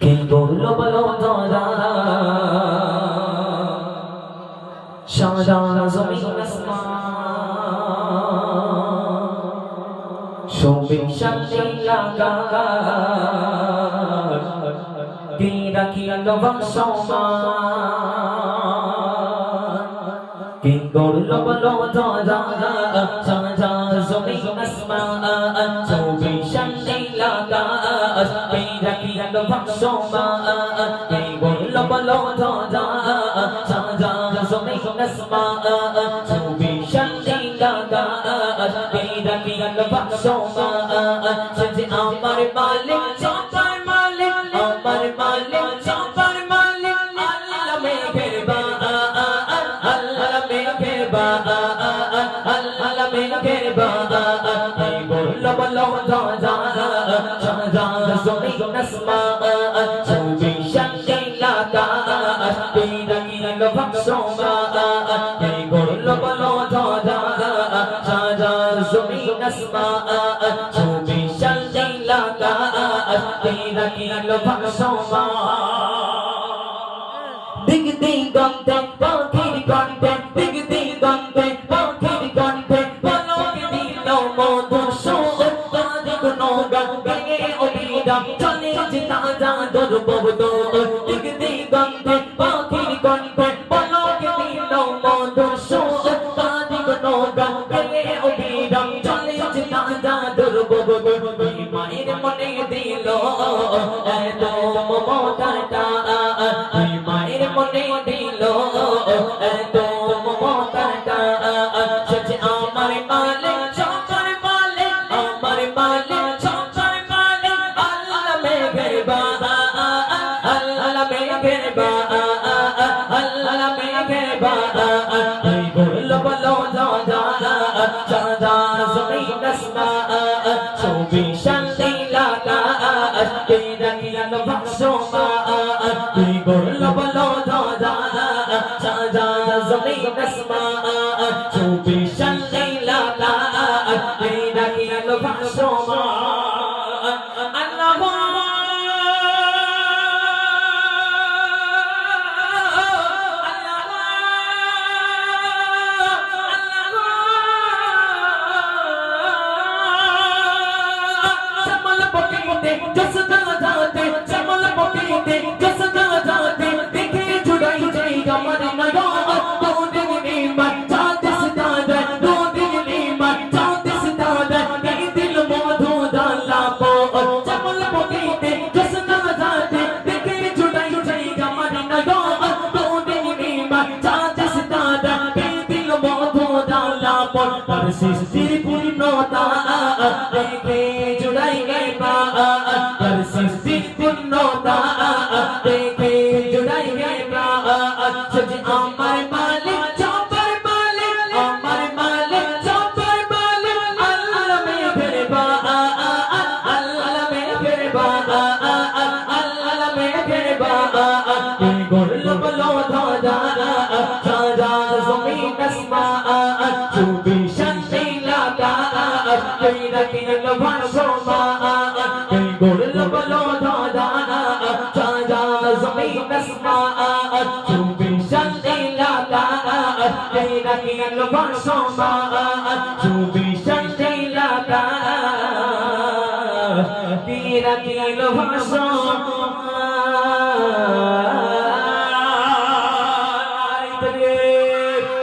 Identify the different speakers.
Speaker 1: কি বললো বলো তোরা সারা জমিন আসমান শোভে শান্তি লাগা কে রাখিল বংশমান কি করলো বলো তোরা সারা জমিন আসমান শোভে শান্তি লাগা কে রাখিল বংশমান কি করলো বলো তোরা সারা জমিন আসমান শোভে শান্তি লাগা কে রাখিল বংশমান সে আমার মালিক সবার মালিক আমার মালিক সবার মালিক আল্লাহ মেঘের বাদশা আল্লাহ মেঘের বাদশা আল্লাহ মেঘের বাদশা এই বললো বলো রাজা রাজা জমিন আসমান শোভে শান্তি লাগা তেরা কিরল বংশমান এই বললো বলো রাজা রাজা জমিন আসমান শোভে শান্তি লাগা তেরা কিরল বংশমান দিগ দিগন্তে পাখির কণ্ঠে দিগ দিগন্তে পাখির কণ্ঠে পলকে দিল মধুর সুর তারি কোনো গান গেয়ে অবিরাম চলে যে তাজা দুর্বোধ দিগ দিগন্তে পাখির কণ্ঠে পলকে দিল মধুর সুর তারি কোনো গান গেয়ে অবিরাম চলে যে তাজা দুর্বোধ মায়ের মনে দিল এত মমতাটা মায়ের মনে দিল এত মমতাটা সে আমার মালিক সবার মালিক আমার মালিক সবার মালিক আল্লাহ মেঘের বাদশা আল্লাহ মেঘের বাদশা আল্লাহ মেঘের বাদশা এই বললো বলো রাজা রাজা জমিন আসমান শোভে শান্তি লাগা তেরা কিরল বংশমান এই বললো বলো রাজা রাজা জমিন আসমান শোভে শান্তি লাগা তেরা কিরল বংশমান আল্লাহ जसदा जाते समल पकीते जसदा जाते देखे जुड़ाई जाई कमर नगा दो दिन नीमत चाहते सदा दो दिन नीमत चाहते सदा कई दिल मोधो डाला पो समल पकीते जसदा जाते देखे जुड़ाई जाई कमर नगा दो दिन नीमत चाहते सदा कई दिल मोधो डाला पो पर सिर पूर्णता देखे जुड़ाई गई बा कर सृष्टि पूर्णता देखे जुड़ाई गई प्राण सच अमर मालिक सबर मालिक अमर मालिक सबर मालिक अल्लाह मेघेर बादशा अल्लाह मेघेर बादशा अल्लाह मेघेर बादशा এই বললো বলো রাজা রাজা জমিন আসমান শোভে শান্তি লাগা তেরা কিরল বংশমান এই বললো বলো রাজা রাজা জমিন আসমান শোভে শান্তি লাগা তেরা কিরল বংশমান শোভে শান্তি লাগা তেরা কিরল বংশমান